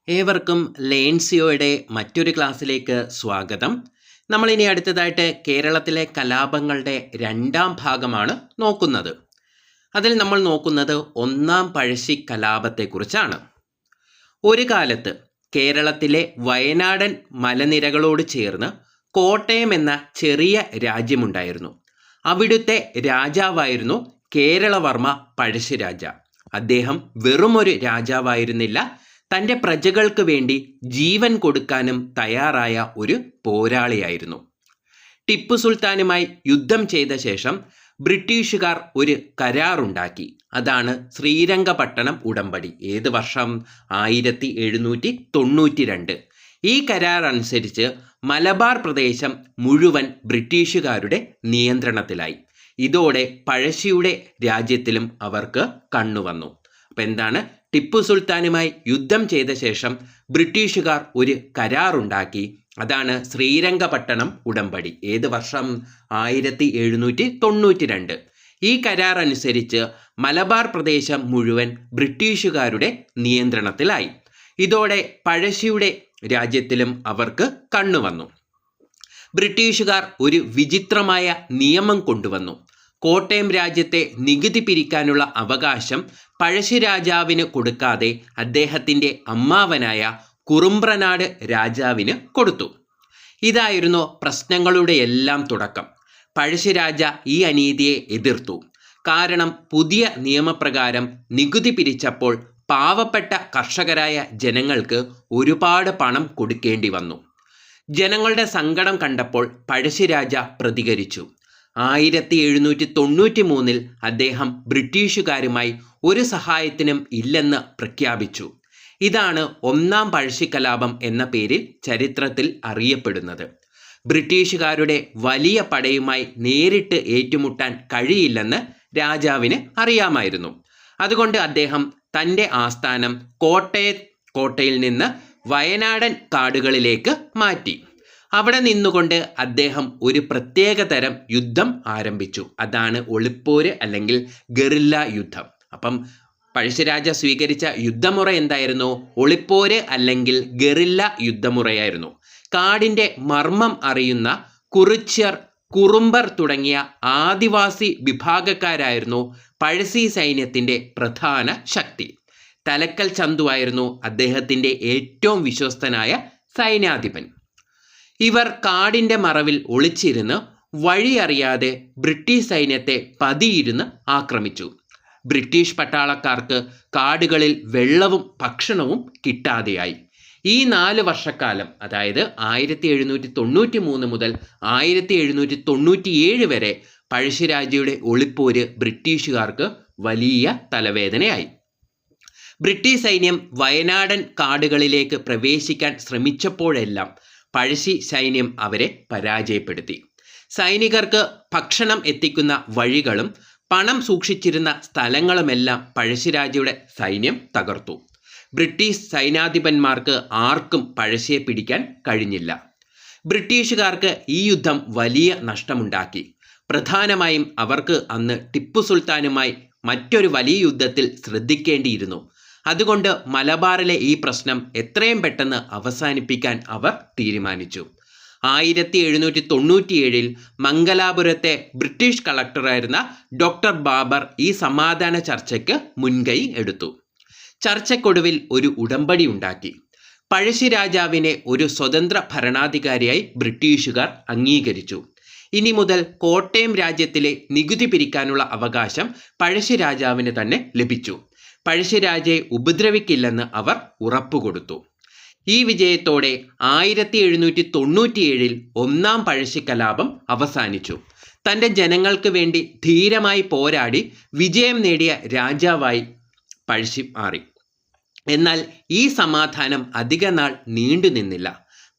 ഏവർക്കും ലേൺസിയോയുടെ മറ്റൊരു ക്ലാസ്സിലേക്ക് സ്വാഗതം. നമ്മളിനി അടുത്തതായിട്ട് കേരളത്തിലെ കലാപങ്ങളുടെ രണ്ടാം ഭാഗമാണ് നോക്കുന്നത്. അതിൽ നമ്മൾ നോക്കുന്നത് ഒന്നാം പഴശ്ശി കലാപത്തെക്കുറിച്ചാണ്. ഒരു കാലത്ത് കേരളത്തിലെ വയനാടൻ മലനിരകളോട് ചേർന്ന് കോട്ടയം എന്ന ചെറിയ രാജ്യമുണ്ടായിരുന്നു. അവിടുത്തെ രാജാവായിരുന്നു കേരളവർമ്മ പഴശ്ശിരാജ. അദ്ദേഹം വെറുമൊരു രാജാവായിരുന്നില്ല, തൻ്റെ പ്രജകൾക്ക് വേണ്ടി ജീവൻ കൊടുക്കാനും തയ്യാറായ ഒരു പോരാളിയായിരുന്നു. ടിപ്പു സുൽത്താനുമായി യുദ്ധം ചെയ്ത ശേഷം ബ്രിട്ടീഷുകാർ ഒരു കരാറുണ്ടാക്കി. അതാണ് ശ്രീരംഗപട്ടണം ഉടമ്പടി. ഏത് വർഷം? 1792. ഈ കരാർ അനുസരിച്ച് മലബാർ പ്രദേശം മുഴുവൻ ബ്രിട്ടീഷുകാരുടെ നിയന്ത്രണത്തിലായി. ഇതോടെ പഴശ്ശിയുടെ രാജ്യത്തിലും അവർക്ക് കണ്ണുവന്നു. അപ്പം എന്താണ്? ടിപ്പു സുൽത്താനുമായി യുദ്ധം ചെയ്ത ശേഷം ബ്രിട്ടീഷുകാർ ഒരു കരാറുണ്ടാക്കി. അതാണ് ശ്രീരംഗപട്ടണം ഉടമ്പടി. ഏത് വർഷം? 1792. ഈ കരാർ അനുസരിച്ച് മലബാർ പ്രദേശം മുഴുവൻ ബ്രിട്ടീഷുകാരുടെ നിയന്ത്രണത്തിലായി. ഇതോടെ പഴശ്ശിയുടെ രാജ്യത്തിലും അവർക്ക് കണ്ണുവന്നു. ബ്രിട്ടീഷുകാർ ഒരു വിചിത്രമായ നിയമം കൊണ്ടുവന്നു. കോട്ടയം രാജ്യത്തെ നികുതി പിരിക്കാനുള്ള അവകാശം പഴശ്ശിരാജാവിന് കൊടുക്കാതെ അദ്ദേഹത്തിൻ്റെ അമ്മാവനായ കുറുമ്പ്രനാട് രാജാവിന് കൊടുത്തു. ഇതായിരുന്നു പ്രശ്നങ്ങളുടെ എല്ലാം തുടക്കം. പഴശ്ശിരാജ ഈ അനീതിയെ എതിർത്തു. കാരണം പുതിയ നിയമപ്രകാരം നികുതി പിരിച്ചപ്പോൾ പാവപ്പെട്ട കർഷകരായ ജനങ്ങൾക്ക് ഒരുപാട് പണം കൊടുക്കേണ്ടി വന്നു. ജനങ്ങളുടെ സങ്കടം കണ്ടപ്പോൾ പഴശ്ശിരാജ പ്രതികരിച്ചു. 1793 അദ്ദേഹം ബ്രിട്ടീഷുകാരുമായി ഒരു സഹായത്തിനും ഇല്ലെന്ന് പ്രഖ്യാപിച്ചു. ഇതാണ് ഒന്നാം പഴശ്ശിക്കലാപം എന്ന പേരിൽ ചരിത്രത്തിൽ അറിയപ്പെടുന്നത്. ബ്രിട്ടീഷുകാരുടെ വലിയ പടയുമായി നേരിട്ട് ഏറ്റുമുട്ടാൻ കഴിയില്ലെന്ന് രാജാവിന് അറിയാമായിരുന്നു. അതുകൊണ്ട് അദ്ദേഹം തൻ്റെ ആസ്ഥാനം കോട്ടയിൽ നിന്ന് വയനാടൻ കാടുകളിലേക്ക് മാറ്റി. അവിടെ നിന്നുകൊണ്ട് അദ്ദേഹം ഒരു പ്രത്യേക തരം യുദ്ധം ആരംഭിച്ചു. അതാണ് ഒളിപ്പോര് അല്ലെങ്കിൽ ഗറില്ല യുദ്ധം. അപ്പം പഴശ്ശിരാജ സ്വീകരിച്ച യുദ്ധമുറ എന്തായിരുന്നു? ഒളിപ്പോര് അല്ലെങ്കിൽ ഗറില്ല യുദ്ധമുറയായിരുന്നു. കാടിൻ്റെ മർമ്മം അറിയുന്ന കുറിച്യർ, കുറുമ്പർ തുടങ്ങിയ ആദിവാസി വിഭാഗക്കാരായിരുന്നു പഴശ്ശി സൈന്യത്തിൻ്റെ പ്രധാന ശക്തി. തലക്കൽ ചന്തുവായിരുന്നു അദ്ദേഹത്തിൻ്റെ ഏറ്റവും വിശ്വസ്തനായ സൈന്യാധിപൻ. ഇവർ കാടിൻ്റെ മറവിൽ ഒളിച്ചിരുന്ന് വഴിയറിയാതെ ബ്രിട്ടീഷ് സൈന്യത്തെ പതിയിരുന്ന് ആക്രമിച്ചു. ബ്രിട്ടീഷ് പട്ടാളക്കാർക്ക് കാടുകളിൽ വെള്ളവും ഭക്ഷണവും കിട്ടാതെയായി. ഈ 4 വർഷക്കാലം, അതായത് 1793 മുതൽ 1797 വരെ പഴശ്ശിരാജയുടെ ഒളിപ്പോര് ബ്രിട്ടീഷുകാർക്ക് വലിയ തലവേദനയായി. ബ്രിട്ടീഷ് സൈന്യം വയനാടൻ കാടുകളിലേക്ക് പ്രവേശിക്കാൻ ശ്രമിച്ചപ്പോഴെല്ലാം പഴശ്ശി സൈന്യം അവരെ പരാജയപ്പെടുത്തി. സൈനികർക്ക് ഭക്ഷണം എത്തിക്കുന്ന വഴികളും പണം സൂക്ഷിച്ചിരുന്ന സ്ഥലങ്ങളുമെല്ലാം പഴശ്ശിരാജയുടെ സൈന്യം തകർത്തു. ബ്രിട്ടീഷ് സൈന്യാധിപന്മാർക്ക് ആർക്കും പഴശ്ശിയെ പിടിക്കാൻ കഴിഞ്ഞില്ല. ബ്രിട്ടീഷുകാർക്ക് ഈ യുദ്ധം വലിയ നഷ്ടമുണ്ടാക്കി. പ്രധാനമായും അവർക്ക് അന്ന് ടിപ്പു സുൽത്താനുമായി മറ്റൊരു വലിയ യുദ്ധത്തിൽ ശ്രദ്ധിക്കേണ്ടിയിരുന്നു. അതുകൊണ്ട് മലബാറിലെ ഈ പ്രശ്നം എത്രയും പെട്ടെന്ന് അവസാനിപ്പിക്കാൻ അവർ തീരുമാനിച്ചു. 1797 മംഗലാപുരത്തെ ബ്രിട്ടീഷ് കളക്ടറായിരുന്ന ഡോക്ടർ ബാബർ ഈ സമാധാന ചർച്ചയ്ക്ക് മുൻകൈ എടുത്തു. ചർച്ചയ്ക്കൊടുവിൽ ഒരു ഉടമ്പടി ഉണ്ടാക്കി. പഴശ്ശി രാജാവിനെ ഒരു സ്വതന്ത്ര ഭരണാധികാരിയായി ബ്രിട്ടീഷുകാർ അംഗീകരിച്ചു. ഇനി മുതൽ കോട്ടയം രാജ്യത്തിലെ നികുതി പിരിക്കാനുള്ള അവകാശം പഴശ്ശി രാജാവിന് തന്നെ ലഭിച്ചു. പഴശ്ശിരാജയെ ഉപദ്രവിക്കില്ലെന്ന് അവർ ഉറപ്പുകൊടുത്തു. ഈ വിജയത്തോടെ 1797 ഒന്നാം പഴശ്ശിക്കലാപം അവസാനിച്ചു. തൻ്റെ ജനങ്ങൾക്ക് വേണ്ടി ധീരമായി പോരാടി വിജയം നേടിയ രാജാവായി പഴശ്ശി മാറി. എന്നാൽ ഈ സമാധാനം അധിക നാൾ നീണ്ടു നിന്നില്ല.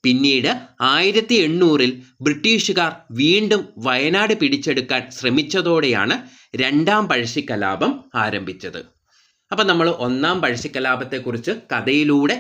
പിന്നീട് 1800 ബ്രിട്ടീഷുകാർ വീണ്ടും വയനാട് പിടിച്ചെടുക്കാൻ ശ്രമിച്ചതോടെയാണ് രണ്ടാം പഴശ്ശിക്കലാപം ആരംഭിച്ചത്. അപ്പം നമ്മൾ ഒന്നാം പഴശ്ശിക്കലാപത്തെക്കുറിച്ച് കഥയിലൂടെ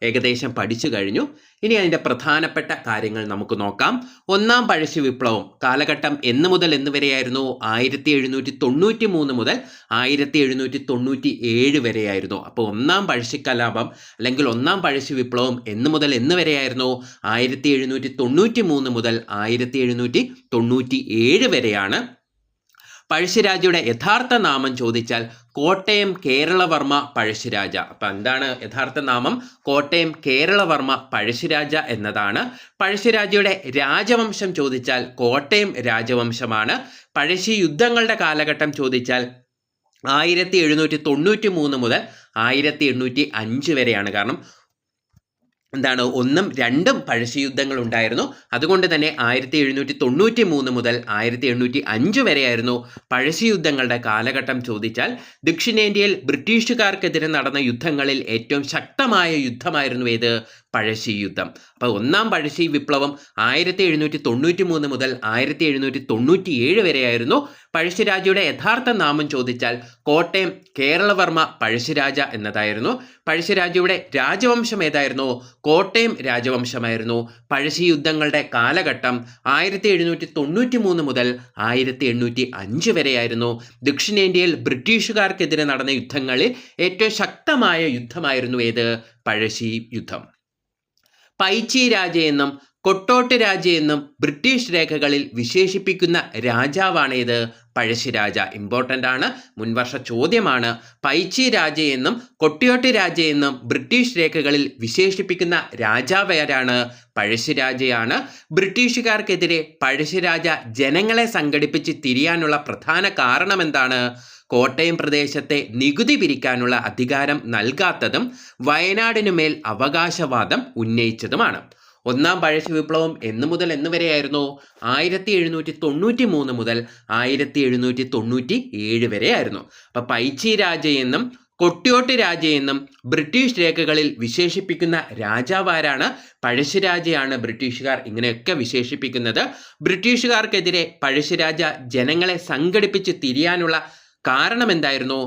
ഏകദേശം പഠിച്ചു കഴിഞ്ഞു. ഇനി അതിൻ്റെ പ്രധാനപ്പെട്ട കാര്യങ്ങൾ നമുക്ക് നോക്കാം. ഒന്നാം പഴശ്ശി വിപ്ലവം കാലഘട്ടം എന്ന് മുതൽ എന്ന് വരെയായിരുന്നു? 1793 മുതൽ 1797 വരെയായിരുന്നു. അപ്പോൾ ഒന്നാം പഴശ്ശി കലാപം അല്ലെങ്കിൽ ഒന്നാം പഴശ്ശി വിപ്ലവം എന്ന് മുതൽ എന്ന് വരെയായിരുന്നു? 1793 മുതൽ 1797 വരെയാണ്. പഴശ്ശിരാജയുടെ യഥാർത്ഥ നാമം ചോദിച്ചാൽ കോട്ടയം കേരളവർമ്മ പഴശ്ശിരാജ. അപ്പം എന്താണ് യഥാർത്ഥ നാമം? കോട്ടയം കേരളവർമ്മ പഴശ്ശിരാജ എന്നതാണ്. പഴശ്ശിരാജയുടെ രാജവംശം ചോദിച്ചാൽ കോട്ടയം രാജവംശമാണ്. പഴശ്ശി യുദ്ധങ്ങളുടെ കാലഘട്ടം ചോദിച്ചാൽ 1793 മുതൽ 1805 വരെയാണ്. കാരണം എന്താണ്, 1ഉം 2ഉം പഴശ്ശി യുദ്ധങ്ങൾ ഉണ്ടായിരുന്നു. അതുകൊണ്ട് തന്നെ 1793 മുതൽ 1805 വരെയായിരുന്നു പഴശ്ശി യുദ്ധങ്ങളുടെ കാലഘട്ടം ചോദിച്ചാൽ. ദക്ഷിണേന്ത്യയിൽ ബ്രിട്ടീഷുകാർക്കെതിരെ നടന്ന യുദ്ധങ്ങളിൽ ഏറ്റവും ശക്തമായ യുദ്ധമായിരുന്നു ഏത്? പഴശ്ശി യുദ്ധം. അപ്പോൾ ഒന്നാം പഴശ്ശി വിപ്ലവം 1793 മുതൽ 1797 വരെയായിരുന്നു. പഴശ്ശിരാജയുടെ യഥാർത്ഥ നാമം ചോദിച്ചാൽ കോട്ടയം കേരളവർമ്മ പഴശ്ശിരാജ എന്നതായിരുന്നു. പഴശ്ശിരാജയുടെ രാജവംശം ഏതായിരുന്നു? കോട്ടയം രാജവംശമായിരുന്നു. പഴശ്ശി യുദ്ധങ്ങളുടെ കാലഘട്ടം 1793 മുതൽ 1805 വരെയായിരുന്നു. ദക്ഷിണേന്ത്യയിൽ ബ്രിട്ടീഷുകാർക്കെതിരെ നടന്ന യുദ്ധങ്ങളിൽ ഏറ്റവും ശക്തമായ യുദ്ധമായിരുന്നു ഏത്? പഴശ്ശി യുദ്ധം. പൈച്ചി രാജയെന്നും കൊട്ടോട്ട് രാജയെന്നും ബ്രിട്ടീഷ് രേഖകളിൽ വിശേഷിപ്പിക്കുന്ന രാജാവാണേത്? പഴശ്ശിരാജ. ഇമ്പോർട്ടൻ്റ് ആണ്, മുൻവർഷ ചോദ്യമാണ്. പൈച്ചി രാജയെന്നും കൊട്ടിയോട്ട് രാജയെന്നും ബ്രിട്ടീഷ് രേഖകളിൽ വിശേഷിപ്പിക്കുന്ന രാജാവ് ആരാണ്? പഴശ്ശിരാജയാണ്. ബ്രിട്ടീഷുകാർക്കെതിരെ പഴശ്ശിരാജ ജനങ്ങളെ സംഘടിപ്പിച്ച് തിരിയാനുള്ള പ്രധാന കാരണം എന്താണ്? കോട്ടയം പ്രദേശത്തെ നികുതി പിരിക്കാനുള്ള അധികാരം നൽകാത്തതും വയനാടിനുമേൽ അവകാശവാദം ഉന്നയിച്ചതുമാണ്. ഒന്നാം പഴശ്ശി വിപ്ലവം എന്ന് മുതൽ എന്ന് വരെയായിരുന്നു? 1793 മുതൽ 1797 വരെയായിരുന്നു. അപ്പം പൈച്ചി രാജയെന്നും കൊട്ടിയോട്ട് രാജയെന്നും ബ്രിട്ടീഷ് രേഖകളിൽ വിശേഷിപ്പിക്കുന്ന രാജാവാരാണ്? പഴശ്ശിരാജയാണ് ബ്രിട്ടീഷുകാർ ഇങ്ങനെയൊക്കെ വിശേഷിപ്പിക്കുന്നത്. ബ്രിട്ടീഷുകാർക്കെതിരെ പഴശ്ശിരാജ ജനങ്ങളെ സംഘടിപ്പിച്ച് തിരിയാനുള്ള കാരണം എന്തായിരുന്നു?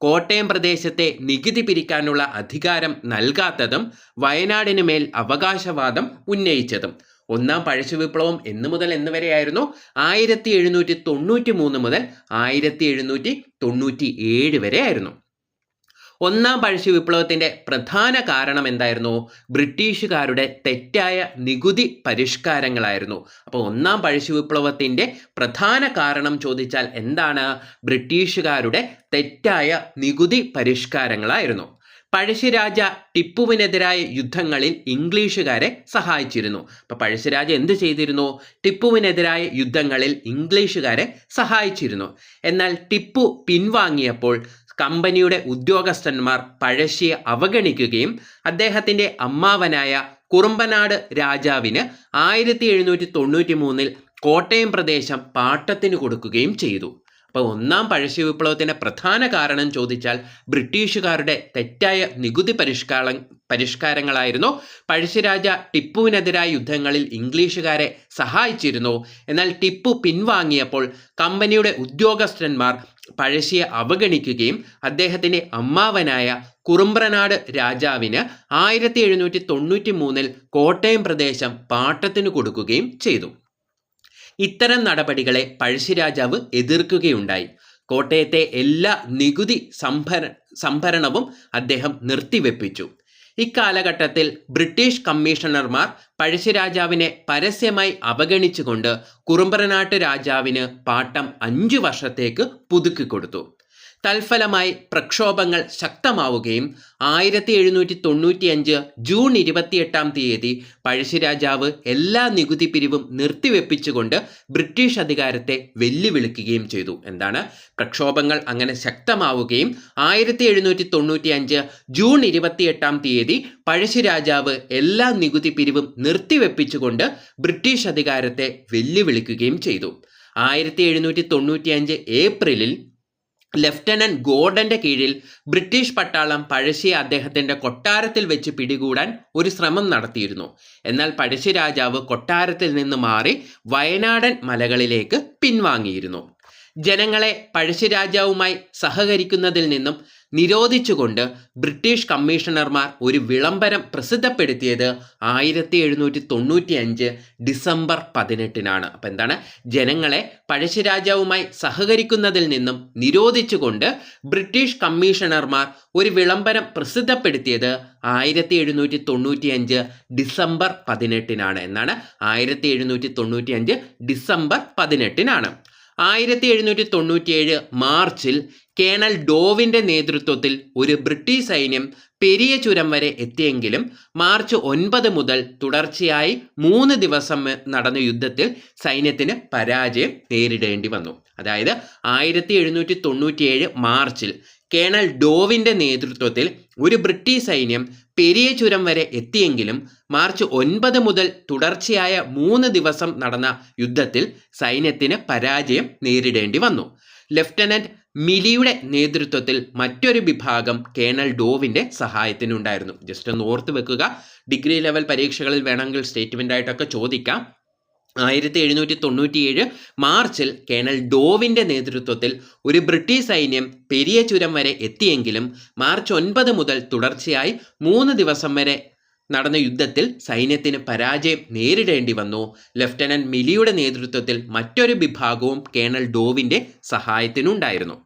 കോട്ടയം പ്രദേശത്തെ നികുതി പിരിക്കാനുള്ള അധികാരം നൽകാത്തതും വയനാടിന് മേൽ അവകാശവാദം ഉന്നയിച്ചതും. ഒന്നാം പഴശ്ശി വിപ്ലവം എന്ന് മുതൽ എന്ന് വരെയായിരുന്നു? 1793 മുതൽ 1797 വരെയായിരുന്നു. ഒന്നാം പഴശ്ശി വിപ്ലവത്തിൻ്റെ പ്രധാന കാരണം എന്തായിരുന്നു? ബ്രിട്ടീഷുകാരുടെ തെറ്റായ നികുതി പരിഷ്കാരങ്ങളായിരുന്നു. അപ്പോൾ ഒന്നാം പഴശ്ശി വിപ്ലവത്തിൻ്റെ പ്രധാന കാരണം ചോദിച്ചാൽ എന്താണ്? ബ്രിട്ടീഷുകാരുടെ തെറ്റായ നികുതി പരിഷ്കാരങ്ങളായിരുന്നു. പഴശ്ശിരാജ ടിപ്പുവിനെതിരായ യുദ്ധങ്ങളിൽ ഇംഗ്ലീഷുകാരെ സഹായിച്ചിരുന്നു. അപ്പോൾ പഴശ്ശിരാജ എന്ത് ചെയ്തിരുന്നു? ടിപ്പുവിനെതിരായ യുദ്ധങ്ങളിൽ ഇംഗ്ലീഷുകാരെ സഹായിച്ചിരുന്നു. എന്നാൽ ടിപ്പു പിൻവാങ്ങിയപ്പോൾ കമ്പനിയുടെ ഉദ്യോഗസ്ഥന്മാർ പഴശ്ശിയെ അവഗണിക്കുകയും അദ്ദേഹത്തിൻ്റെ അമ്മാവനായ കുറുമ്പനാട് രാജാവിന് 1793 കോട്ടയം പ്രദേശം പാട്ടത്തിന് കൊടുക്കുകയും ചെയ്തു. അപ്പോൾ ഒന്നാം പഴശ്ശി വിപ്ലവത്തിൻ്റെ പ്രധാന കാരണം ചോദിച്ചാൽ ബ്രിട്ടീഷുകാരുടെ തെറ്റായ നികുതി പരിഷ്കാരങ്ങളായിരുന്നു. പഴശ്ശിരാജ ടിപ്പുവിനെതിരായ യുദ്ധങ്ങളിൽ ഇംഗ്ലീഷുകാരെ സഹായിച്ചിരുന്നു. എന്നാൽ ടിപ്പു പിൻവാങ്ങിയപ്പോൾ കമ്പനിയുടെ ഉദ്യോഗസ്ഥന്മാർ പഴശ്ശിയെ അവഗണിക്കുകയും അദ്ദേഹത്തിൻ്റെ അമ്മാവനായ കുറുമ്പ്രനാട് രാജാവിന് 1793 കോട്ടയം പ്രദേശം പാട്ടത്തിന് കൊടുക്കുകയും ചെയ്തു. ഇത്തരം നടപടികളെ പഴശ്ശിരാജാവ് എതിർക്കുകയുണ്ടായി. കോട്ടയത്തെ എല്ലാ നികുതി സംഭരണവും അദ്ദേഹം നിർത്തിവെപ്പിച്ചു. ഇക്കാലഘട്ടത്തിൽ ബ്രിട്ടീഷ് കമ്മീഷണർമാർ പഴശ്ശിരാജാവിനെ പരസ്യമായി അവഗണിച്ചുകൊണ്ട് കുറുമ്പ്രനാട്ട് രാജാവിന് പാട്ടം 5 വർഷത്തേക്ക് പുതുക്കിക്കൊടുത്തു. തൽഫലമായി പ്രക്ഷോഭങ്ങൾ ശക്തമാവുകയും 1795 ജൂൺ 28 പഴശ്ശിരാജാവ് എല്ലാ നികുതി പിരിവും നിർത്തിവെപ്പിച്ചുകൊണ്ട് ബ്രിട്ടീഷ് അധികാരത്തെ വെല്ലുവിളിക്കുകയും ചെയ്തു. എന്താണ്? പ്രക്ഷോഭങ്ങൾ അങ്ങനെ ശക്തമാവുകയും 1795 ജൂൺ 28 പഴശ്ശിരാജാവ് എല്ലാ നികുതി പിരിവും നിർത്തിവെപ്പിച്ചുകൊണ്ട് ബ്രിട്ടീഷ് അധികാരത്തെ വെല്ലുവിളിക്കുകയും ചെയ്തു. 1795 ഏപ്രിലിൽ ലഫ്റ്റനന്റ് ഗോർഡന്റെ കീഴിൽ ബ്രിട്ടീഷ് പട്ടാളം പഴശ്ശിയെ അദ്ദേഹത്തിൻ്റെ കൊട്ടാരത്തിൽ വെച്ച് പിടികൂടാൻ ഒരു ശ്രമം നടത്തിയിരുന്നു. എന്നാൽ പഴശ്ശി രാജാവ് കൊട്ടാരത്തിൽ നിന്ന് മാറി വയനാടൻ മലകളിലേക്ക് പിൻവാങ്ങിയിരുന്നു. ജനങ്ങളെ പഴശ്ശി രാജാവുമായി സഹകരിക്കുന്നതിൽ നിന്നും നിരോധിച്ചുകൊണ്ട് ബ്രിട്ടീഷ് കമ്മീഷണർമാർ ഒരു വിളംബരം പ്രസിദ്ധപ്പെടുത്തിയത് 1795 ഡിസംബർ 18-നാണ്. അപ്പം എന്താണ്, ജനങ്ങളെ പഴശ്ശിരാജാവുമായി സഹകരിക്കുന്നതിൽ നിന്നും നിരോധിച്ചുകൊണ്ട് ബ്രിട്ടീഷ് കമ്മീഷണർമാർ ഒരു വിളംബരം പ്രസിദ്ധപ്പെടുത്തിയത് 1795 ഡിസംബർ 18-നാണ്. എന്നാണ് 1795 ഡിസംബർ 18-നാണ്. 1797 മാർച്ചിൽ കേണൽ ഡോവിൻ്റെ നേതൃത്വത്തിൽ ഒരു ബ്രിട്ടീഷ് സൈന്യം പെരിയ ചുരം വരെ എത്തിയെങ്കിലും മാർച്ച് 9 മുതൽ തുടർച്ചയായി 3 ദിവസം നടന്ന യുദ്ധത്തിൽ സൈന്യത്തിന് പരാജയം നേരിടേണ്ടി വന്നു. അതായത് 1797 മാർച്ചിൽ കേണൽ ഡോവിൻ്റെ നേതൃത്വത്തിൽ ഒരു ബ്രിട്ടീഷ് സൈന്യം പെരിയ ചുരം വരെ എത്തിയെങ്കിലും മാർച്ച് 9 മുതൽ തുടർച്ചയായ 3 ദിവസം നടന്ന യുദ്ധത്തിൽ സൈന്യത്തിന് പരാജയം നേരിടേണ്ടി വന്നു. ലഫ്റ്റനന്റ് മിലിയുടെ നേതൃത്വത്തിൽ മറ്റൊരു വിഭാഗം കേണൽ ഡോവിൻ്റെ സഹായത്തിനുണ്ടായിരുന്നു. ജസ്റ്റ് ഒന്ന് ഓർത്ത് വെക്കുക, ഡിഗ്രി ലെവൽ പരീക്ഷകളിൽ വേണമെങ്കിൽ സ്റ്റേറ്റ്മെൻ്റ് ആയിട്ടൊക്കെ ചോദിക്കാം. 1797 മാർച്ചിൽ കേണൽ ഡോവിൻ്റെ നേതൃത്വത്തിൽ ഒരു ബ്രിട്ടീഷ് സൈന്യം പെരിയ ചുരം വരെ എത്തിയെങ്കിലും മാർച്ച് 9 മുതൽ തുടർച്ചയായി 3 ദിവസം വരെ നടന്ന യുദ്ധത്തിൽ സൈന്യത്തിന് പരാജയം നേരിടേണ്ടി വന്നു. ലഫ്റ്റനന്റ് മിലിയുടെ നേതൃത്വത്തിൽ മറ്റൊരു വിഭാഗവും കേണൽ ഡോവിൻ്റെ സഹായത്തിനുണ്ടായിരുന്നു.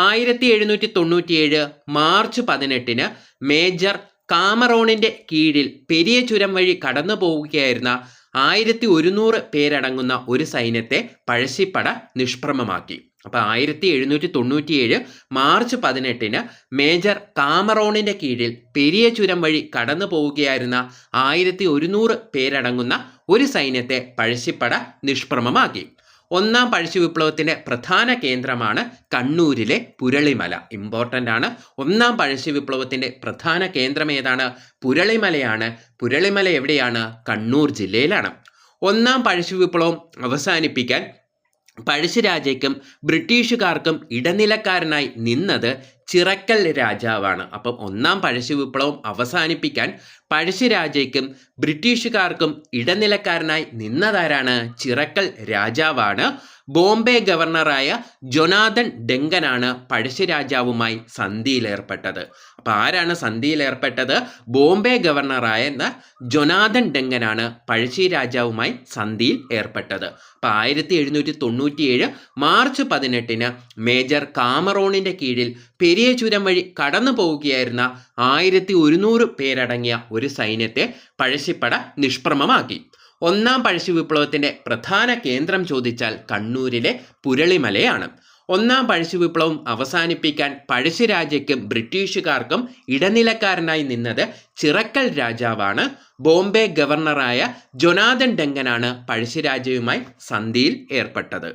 1797 മാർച്ച് 18-ന് മേജർ കാമറോണിൻ്റെ കീഴിൽ പെരിയ ചുരം വഴി കടന്നു പോവുകയായിരുന്ന 1100 പേരടങ്ങുന്ന ഒരു സൈന്യത്തെ പഴശ്ശിപ്പട നിഷ്പ്രമമാക്കി. അപ്പോൾ 1797 മാർച്ച് 18-ന് മേജർ കാമറോണിൻ്റെ കീഴിൽ പെരിയ ചുരം വഴി കടന്നു പോവുകയായിരുന്ന 1100 പേരടങ്ങുന്ന ഒരു സൈന്യത്തെ പഴശ്ശിപ്പട നിഷ്പ്രമമാക്കി. ഒന്നാം പഴശ്ശി വിപ്ലവത്തിൻ്റെ പ്രധാന കേന്ദ്രമാണ് കണ്ണൂരിലെ പുരളിമല. ഇമ്പോർട്ടൻ്റ് ആണ്. ഒന്നാം പഴശ്ശി വിപ്ലവത്തിൻ്റെ പ്രധാന കേന്ദ്രം ഏതാണ്? പുരളിമലയാണ്. പുരളിമല എവിടെയാണ്? കണ്ണൂർ ജില്ലയിലാണ്. ഒന്നാം പഴശ്ശി വിപ്ലവം അവസാനിപ്പിക്കാൻ പഴശ്ശിരാജയ്ക്കും ബ്രിട്ടീഷുകാർക്കും ഇടനിലക്കാരനായി നിന്നത് ചിറക്കൽ രാജാവാണ്. അപ്പം ഒന്നാം പഴശ്ശി വിപ്ലവം അവസാനിപ്പിക്കാൻ പഴശ്ശിരാജയ്ക്കും ബ്രിട്ടീഷുകാർക്കും ഇടനിലക്കാരനായി നിന്നതാരാണ്? ചിറക്കൽ രാജാവാണ്. ബോംബെ ഗവർണറായ ജൊനാഥൻ ഡങ്കനാണ് പഴശ്ശിരാജാവുമായി സന്ധിയിലേർപ്പെട്ടത്. അപ്പോൾ ആരാണ് സന്ധിയിലേർപ്പെട്ടത്? ബോംബെ ഗവർണറായ ജൊനാഥൻ ഡങ്കനാണ് പഴശ്ശിരാജാവുമായി സന്ധിയിൽ ഏർപ്പെട്ടത്. അപ്പോൾ 1797 മാർച്ച് 18-ന് മേജർ കാമറോണിൻ്റെ കീഴിൽ പെരിയ ചുരം വഴി കടന്നു പോവുകയായിരുന്ന 1100 പേരടങ്ങിയ ഒരു സൈന്യത്തെ പഴശ്ശിപ്പട നിഷ്പ്രമമാക്കി. ഒന്നാം പഴശ്ശി വിപ്ലവത്തിൻ്റെ പ്രധാന കേന്ദ്രം ചോദിച്ചാൽ കണ്ണൂരിലെ പുരളിമലയാണ്. ഒന്നാം പഴശ്ശി വിപ്ലവം അവസാനിപ്പിക്കാൻ പഴശ്ശിരാജയ്ക്കും ബ്രിട്ടീഷുകാർക്കും ഇടനിലക്കാരനായി നിന്നത് ചിറക്കൽ രാജാവാണ്. ബോംബെ ഗവർണറായ ജൊനാഥൻ ഡങ്കനാണ് പഴശ്ശിരാജയുമായി സന്ധിയിൽ ഏർപ്പെട്ടത്.